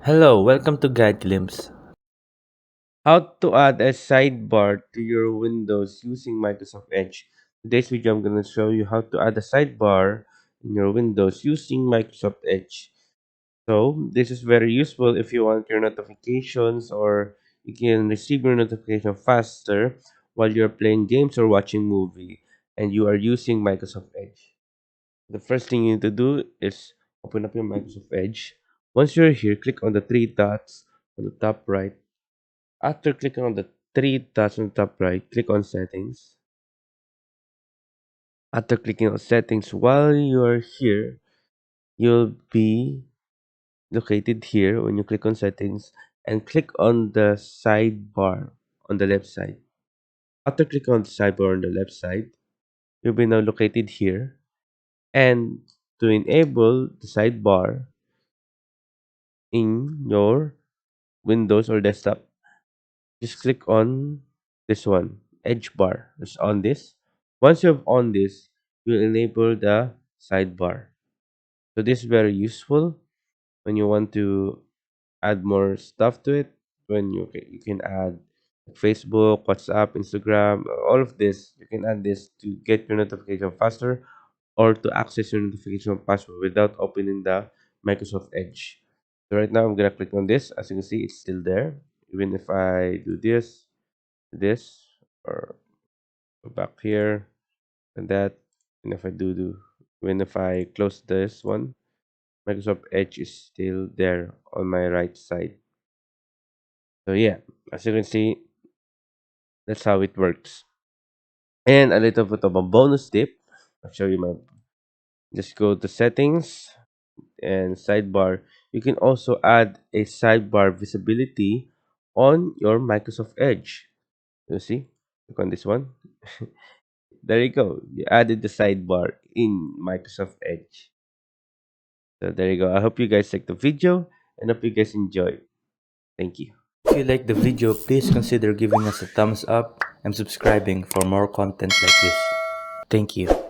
Hello, welcome to Guide Glimpse. How to add a sidebar to your Windows using Microsoft Edge. Today's video, I'm going to show you how to add a sidebar in your Windows using Microsoft Edge. So, this is very useful if you want your notifications or you can receive your notification faster while you're playing games or watching movie and you are using Microsoft Edge. The first thing you need to do is open up your Microsoft Edge. Once you're here, click on the three dots on the top right. After clicking on the three dots on the top right, click on settings. After clicking on settings, while you're here, you'll be located here when you click on settings and click on the sidebar on the left side. After clicking on the sidebar on the left side, you'll be now located here. And to enable the sidebar in your Windows or desktop, just click on this one, edge bar. Just on this. Once you have on this, you'll enable the sidebar. So this is very useful when you want to add more stuff to it. When you can add Facebook, WhatsApp, Instagram, all of this. You can add this to get your notification faster or to access your notification password without opening the Microsoft Edge. So right now I'm gonna click on this. As you can see, it's still there. Even if I do this, or go back here and that, and if I even if I close this one, Microsoft Edge is still there on my right side. So yeah, as you can see, that's how it works. And a little bit of a bonus tip. I'll show you my. Just go to settings and sidebar. You can also add a sidebar visibility on your Microsoft Edge. You see? Click on this one. There you go. You added the sidebar in Microsoft Edge. So there you go. I hope you guys like the video and hope you guys enjoy. Thank you. If you like the video, please consider giving us a thumbs up and subscribing for more content like this. Thank you.